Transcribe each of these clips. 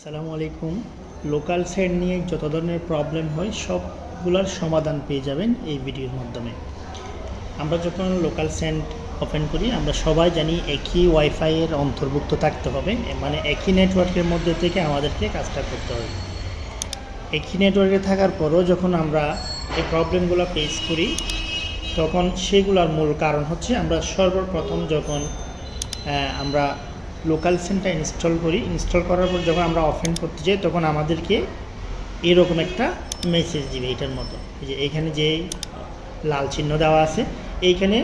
আসসালামু আলাইকুম। Local site নিয়ে যত ধরনের প্রবলেম হয় সবগুলোর সমাধান পেয়ে যাবেন এই ভিডিওর মাধ্যমে। আমরা যখন লোকাল সেন্ট ওপেন করি আমরা সবাই জানি একই ওয়াইফাই এর অন্তর্ভুক্ত থাকতে হবে, মানে একই নেটওয়ার্কের মধ্যে থেকে আমাদেরকে কাজটা করতে হবে। একই নেটওয়ার্কে থাকার পরও যখন আমরা এই প্রবলেমগুলো ফেস করি তখন সেগুলোর মূল কারণ হচ্ছে আমরা সর্বপ্রথম যখন আমরা লোকাল সেন্টটা ইনস্টল করি, ইনস্টল করার পর যখন আমরা ওপেন করতে যাই তখন আমাদেরকে এরকম একটা মেসেজ দিবে এটার মতো, যে এখানে যে লাল চিহ্ন দেওয়া আছে এইখানে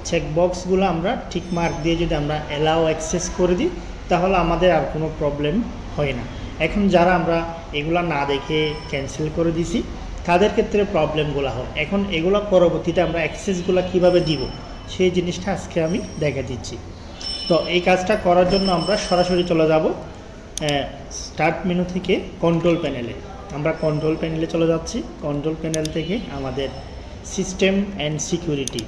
চেকবক্সগুলো আমরা ঠিক মার্ক দিয়ে যদি আমরা অ্যালাউ অ্যাক্সেস করে দিই তাহলে আমাদের আর কোনো প্রবলেম হয় না। এখন যারা আমরা এগুলা না দেখে ক্যান্সেল করে দিছি তাদের ক্ষেত্রে প্রবলেমগুলো হয়। এখন এগুলো পরবর্তীতে আমরা অ্যাক্সেসগুলো কীভাবে দিব সেই জিনিসটা আজকে আমি দেখা দিচ্ছি। তো এই কাজটা করার জন্য আমরা সরাসরি চলে যাব স্টার্ট মেনু থেকে কন্ট্রোল প্যানেলে। আমরা কন্ট্রোল প্যানেলে চলে যাচ্ছি। কন্ট্রোল প্যানেল থেকে আমাদের সিস্টেম অ্যান্ড সিকিউরিটি,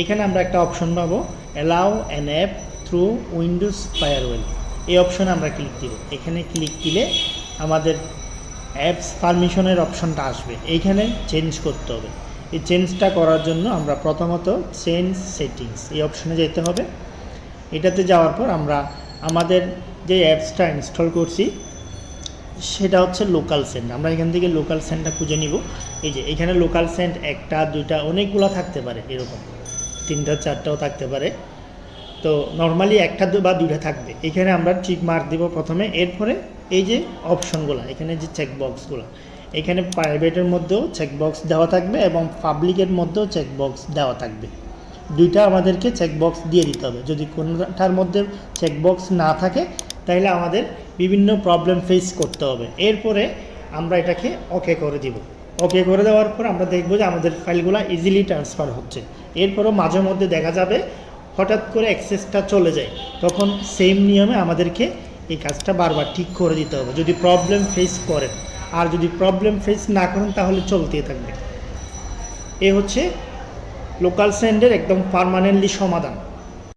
এখানে আমরা একটা অপশন পাবো allow an app through Windows farewell. এই অপশনে আমরা ক্লিক দিব। এখানে ক্লিক দিলে আমাদের অ্যাপস পারমিশনের অপশনটা আসবে, এইখানে চেঞ্জ করতে হবে। এই চেঞ্জটা করার জন্য আমরা প্রথমত চেঞ্জ সেটিংস এই অপশনে যেতে হবে। এটাতে যাওয়ার পর আমরা আমাদের যে অ্যাপসটা ইনস্টল করছি সেটা হচ্ছে লোকাল সেন্ট। আমরা এখান থেকে লোকাল সেন্টটা খুঁজে নিব। এই যে এখানে লোকাল সেন্ট একটা দুইটা অনেকগুলো থাকতে পারে, এরকম তিনটা চারটাও থাকতে পারে। তো নর্মালি একটা বা দুইটা থাকবে। এখানে আমরা টিক মার্ক দিব প্রথমে। এরপরে এই যে অপশনগুলো, এখানে যে চেকবক্সগুলো, এখানে প্রাইভেটের মধ্যেও চেকবক্স দেওয়া থাকবে এবং পাবলিকের মধ্যেও চেকবক্স দেওয়া থাকবে। দুইটা আমাদেরকে চেকবক্স দিয়ে দিতে হবে। যদি কোনোটার মধ্যে চেকবক্স না থাকে তাহলে আমাদের বিভিন্ন প্রবলেম ফেস করতে হবে। এরপরে আমরা এটাকে ওকে করে দিব। ওকে করে দেওয়ার পর আমরা দেখব যে আমাদের ফাইলগুলো ইজিলি ট্রান্সফার হচ্ছে। এরপরও মাঝে মধ্যে দেখা যাবে হঠাৎ করে অ্যাক্সেসটা চলে যায়, তখন সেম নিয়মে আমাদেরকে এই কাজটা বারবার ঠিক করে দিতে হবে যদি প্রবলেম ফেস করেন। আর যদি প্রবলেম ফেস না করেন তাহলে চলতেই থাকবে। এ হচ্ছে লোকাল সেন্টের একদম পার্মানেন্টলি সমাধান।